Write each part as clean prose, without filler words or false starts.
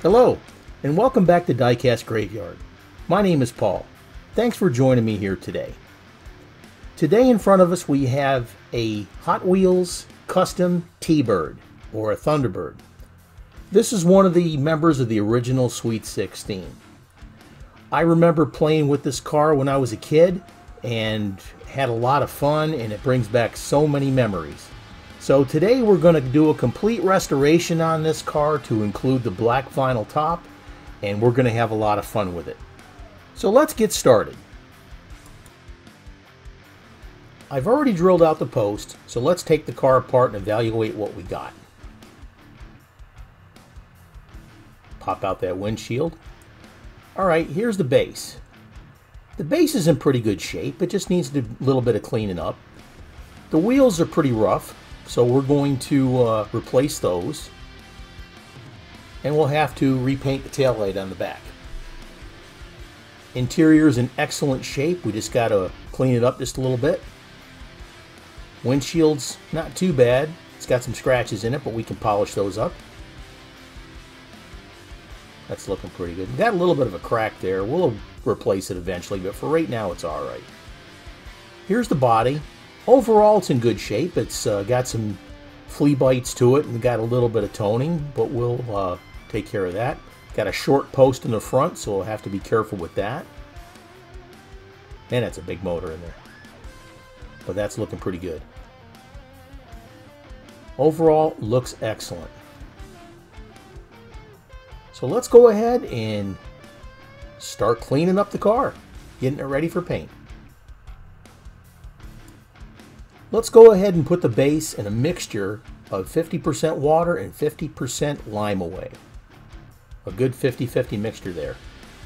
Hello, and welcome back to Diecast Graveyard. My name is Paul. Thanks for joining me here today. Today in front of us we have a Hot Wheels custom T-Bird, or a Thunderbird. This is one of the members of the original Sweet 16. I remember playing with this car when I was a kid and had a lot of fun, and it brings back so many memories. So today we're going to do a complete restoration on this car to include the black vinyl top, and we're going to have a lot of fun with it. So let's get started. I've already drilled out the post, so let's take the car apart and evaluate what we got. Pop out that windshield. Alright, here's the base. The base is in pretty good shape, it just needs a little bit of cleaning up. The wheels are pretty rough, so we're going to replace those, and we'll have to repaint the taillight on the back. Interior is in excellent shape, we just got to clean it up just a little bit. Windshield's not too bad, it's got some scratches in it, but we can polish those up. That's looking pretty good. Got a little bit of a crack there, we'll replace it eventually, but for right now it's alright. Here's the body. Overall, it's in good shape. It's got some flea bites to it and got a little bit of toning, but we'll take care of that. Got a short post in the front, so we'll have to be careful with that. And that's a big motor in there. But that's looking pretty good. Overall, looks excellent. So let's go ahead and start cleaning up the car, getting it ready for paint. Let's go ahead and put the base in a mixture of 50% water and 50% lime away. A good 50-50 mixture there.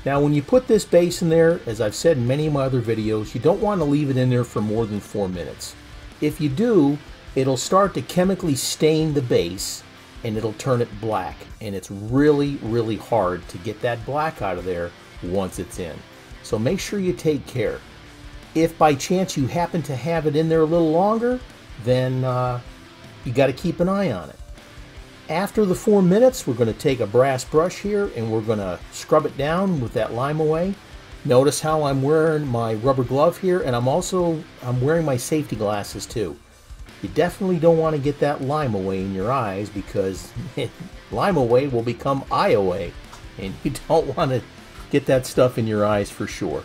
Now when you put this base in there, as I've said in many of my other videos, you don't want to leave it in there for more than 4 minutes. If you do, it'll start to chemically stain the base and it'll turn it black. And it's really, really hard to get that black out of there once it's in. So make sure you take care. If by chance you happen to have it in there a little longer, then you got to keep an eye on it. After the 4 minutes, we're going to take a brass brush here and we're going to scrub it down with that lime away. Notice how I'm wearing my rubber glove here, and I'm wearing my safety glasses too. You definitely don't want to get that lime away in your eyes, because lime away will become eye away, and you don't want to get that stuff in your eyes for sure.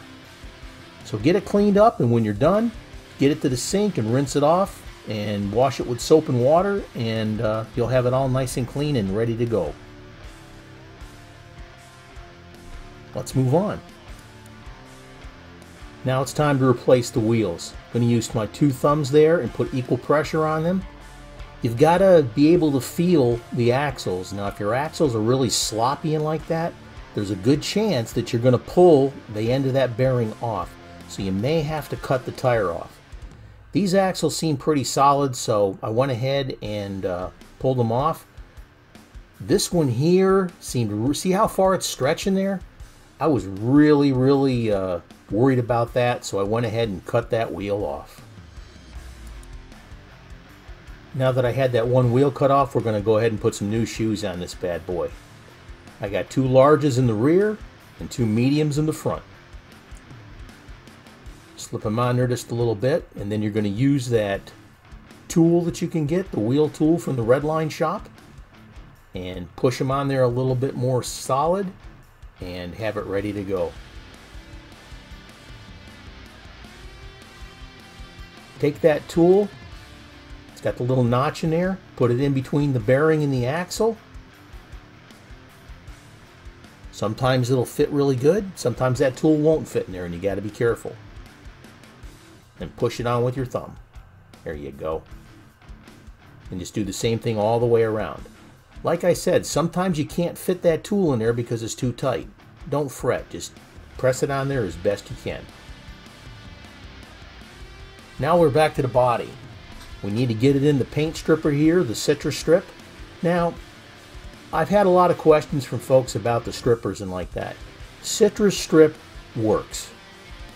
So get it cleaned up, and when you're done, get it to the sink and rinse it off and wash it with soap and water, and you'll have it all nice and clean and ready to go. Let's move on. Now it's time to replace the wheels. I'm going to use my 2 thumbs there and put equal pressure on them. You've got to be able to feel the axles. Now if your axles are really sloppy and like that, there's a good chance that you're going to pull the end of that bearing off. So you may have to cut the tire off. These axles seem pretty solid, so I went ahead and pulled them off. This one here seemed, see how far it's stretching there? I was really worried about that, so I went ahead and cut that wheel off. Now that I had that one wheel cut off, we're going to go ahead and put some new shoes on this bad boy. I got 2 larges in the rear and 2 mediums in the front. Slip them on there just a little bit, and then you're going to use that tool that you can get, the wheel tool from the Redline shop, and push them on there a little bit more solid and have it ready to go. Take that tool, it's got the little notch in there, put it in between the bearing and the axle. Sometimes it'll fit really good, sometimes that tool won't fit in there, and you got to be careful. And push it on with your thumb. There you go. And just do the same thing all the way around. Like I said, sometimes you can't fit that tool in there because it's too tight. Don't fret, just press it on there as best you can. Now we're back to the body. We need to get it in the paint stripper here, the citrus strip. Now, I've had a lot of questions from folks about the strippers and like that. Citrus strip works.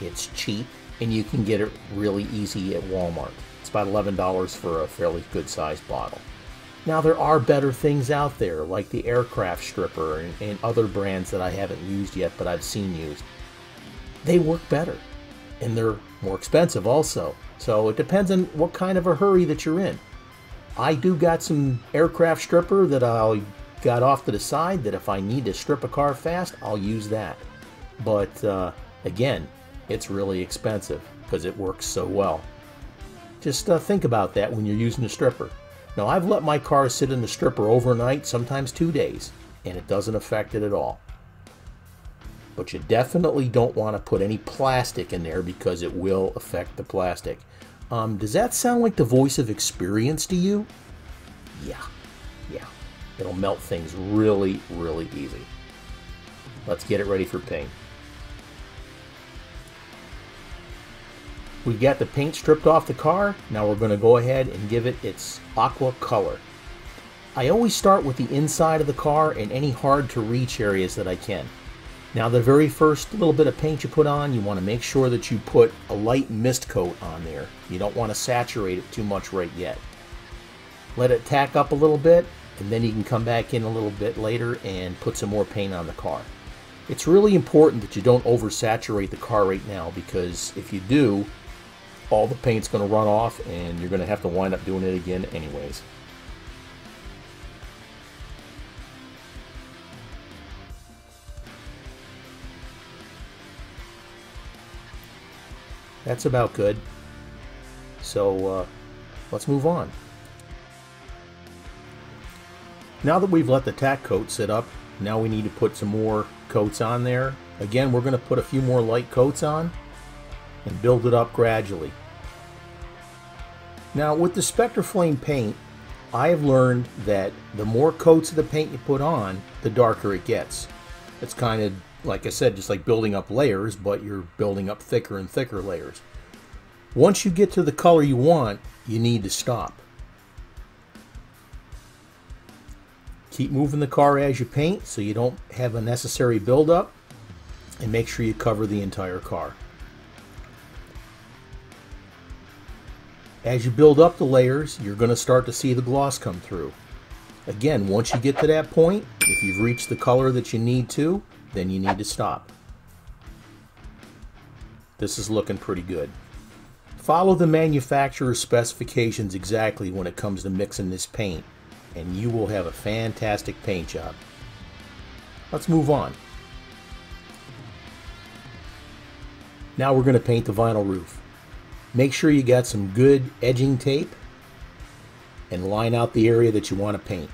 It's cheap, and you can get it really easy at Walmart. It's about $11 for a fairly good sized bottle. Now there are better things out there, like the aircraft stripper and other brands that I haven't used yet, but I've seen used. They work better, and they're more expensive also. So it depends on what kind of a hurry that you're in. I do got some aircraft stripper that I got off to the side that if I need to strip a car fast, I'll use that. But again, it's really expensive because it works so well. Just think about that when you're using the stripper. Now, I've let my car sit in the stripper overnight, sometimes 2 days, and it doesn't affect it at all. But you definitely don't want to put any plastic in there because it will affect the plastic. Does that sound like the voice of experience to you? Yeah. It'll melt things really, really easy. Let's get it ready for paint. We've got the paint stripped off the car. Now we're going to go ahead and give it its aqua color. I always start with the inside of the car and any hard to reach areas that I can. Now the very first little bit of paint you put on, you want to make sure that you put a light mist coat on there. You don't want to saturate it too much right yet. Let it tack up a little bit, and then you can come back in a little bit later and put some more paint on the car. It's really important that you don't oversaturate the car right now, because if you do, all the paint's going to run off and you're going to have to wind up doing it again anyways. That's about good. So let's move on. Now that we've let the tack coat sit up, now we need to put some more coats on there. Again, we're going to put a few more light coats on and build it up gradually. Now with the Spectraflame paint, I have learned that the more coats of the paint you put on, the darker it gets. It's kind of, like I said, just like building up layers, but you're building up thicker and thicker layers. Once you get to the color you want, you need to stop. Keep moving the car as you paint so you don't have unnecessary buildup, and make sure you cover the entire car. As you build up the layers, you're going to start to see the gloss come through. Again, once you get to that point, if you've reached the color that you need to, then you need to stop. This is looking pretty good. Follow the manufacturer's specifications exactly when it comes to mixing this paint, and you will have a fantastic paint job. Let's move on. Now we're going to paint the vinyl roof. Make sure you got some good edging tape and line out the area that you want to paint.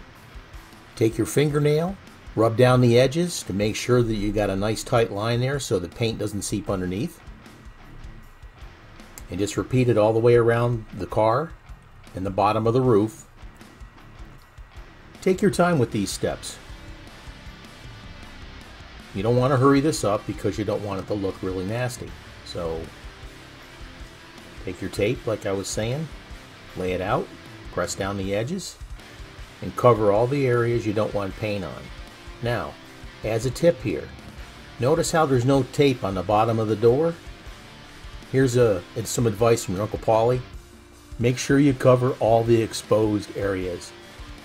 Take your fingernail, rub down the edges to make sure that you got a nice tight line there so the paint doesn't seep underneath. And just repeat it all the way around the car and the bottom of the roof. Take your time with these steps. You don't want to hurry this up because you don't want it to look really nasty. So take your tape, like I was saying, lay it out, press down the edges, and cover all the areas you don't want paint on. Now, as a tip here, notice how there's no tape on the bottom of the door? Here's some advice from your Uncle Paulie. Make sure you cover all the exposed areas.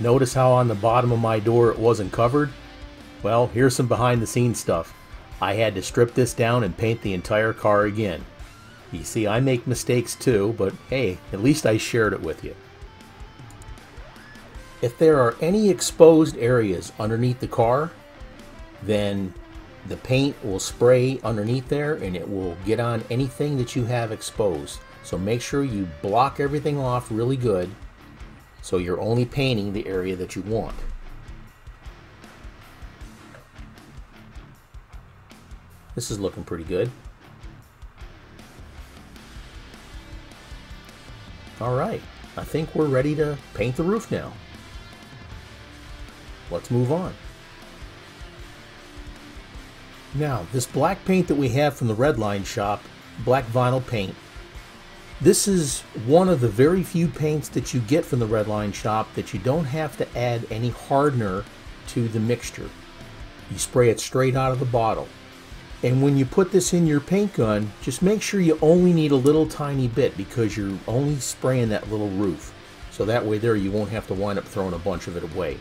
Notice how on the bottom of my door it wasn't covered? Well, here's some behind the scenes stuff. I had to strip this down and paint the entire car again. You see, I make mistakes too, but hey, at least I shared it with you. If there are any exposed areas underneath the car, then the paint will spray underneath there and it will get on anything that you have exposed. So make sure you block everything off really good so you're only painting the area that you want. This is looking pretty good. Alright, I think we're ready to paint the roof now. Let's move on. Now, this black paint that we have from the Redline shop, black vinyl paint, this is one of the very few paints that you get from the Redline shop that you don't have to add any hardener to the mixture. You spray it straight out of the bottle. And when you put this in your paint gun, just make sure you only need a little tiny bit because you're only spraying that little roof. So that way there you won't have to wind up throwing a bunch of it away.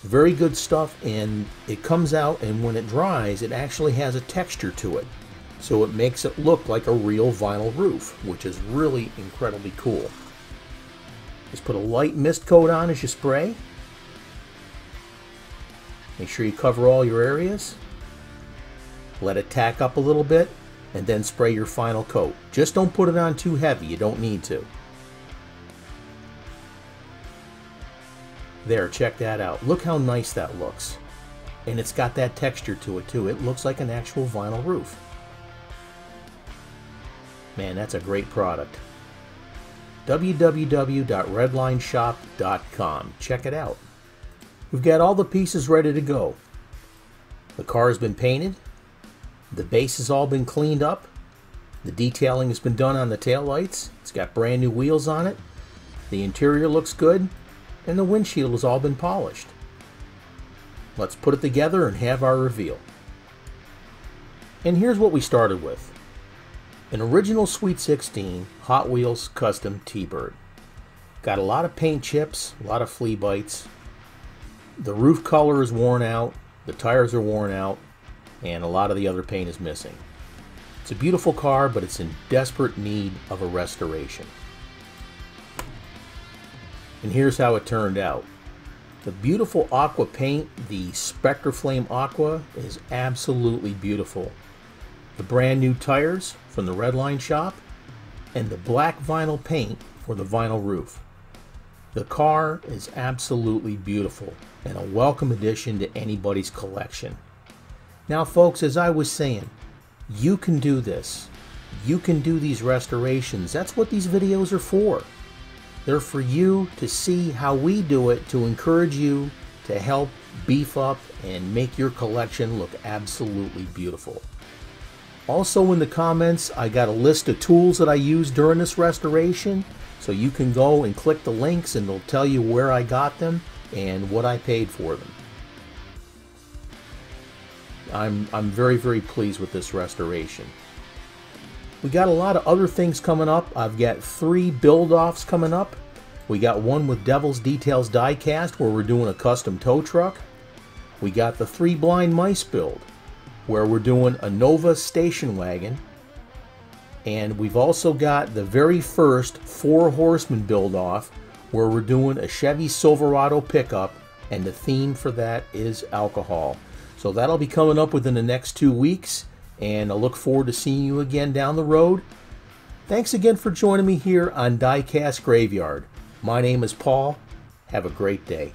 Very good stuff, and it comes out, and when it dries it actually has a texture to it. So it makes it look like a real vinyl roof, which is really incredibly cool. Just put a light mist coat on as you spray. Make sure you cover all your areas. Let it tack up a little bit, and then spray your final coat. Just don't put it on too heavy, you don't need to. There, check that out. Look how nice that looks. And it's got that texture to it too. It looks like an actual vinyl roof. Man, that's a great product. www.redlineshop.com. Check it out. We've got all the pieces ready to go. The car has been painted. The base has all been cleaned up. The detailing has been done on the taillights. It's got brand new wheels on it. The interior looks good. And the windshield has all been polished. Let's put it together and have our reveal. And here's what we started with. An original Sweet 16 Hot Wheels Custom T-Bird. Got a lot of paint chips, a lot of flea bites. The roof color is worn out, the tires are worn out, and a lot of the other paint is missing. It's a beautiful car, but it's in desperate need of a restoration. And here's how it turned out. The beautiful aqua paint, the Spectre Flame Aqua, is absolutely beautiful. The brand new tires from the Redline shop, and the black vinyl paint for the vinyl roof. The car is absolutely beautiful and a welcome addition to anybody's collection. Now folks, as I was saying, you can do this. You can do these restorations. That's what these videos are for. They're for you to see how we do it, to encourage you to help beef up and make your collection look absolutely beautiful. Also in the comments, I got a list of tools that I used during this restoration, so you can go and click the links and they'll tell you where I got them and what I paid for them. I'm very, very pleased with this restoration. We got a lot of other things coming up. I've got 3 build-offs coming up. We got one with Devil's Details Diecast where we're doing a custom tow truck. We got the 3 Blind Mice build where we're doing a Nova station wagon. And we've also got the very first 4 Horsemen build-off where we're doing a Chevy Silverado pickup, and the theme for that is alcohol. So that'll be coming up within the next 2 weeks, and I look forward to seeing you again down the road. Thanks again for joining me here on Diecast Graveyard. My name is Paul. Have a great day.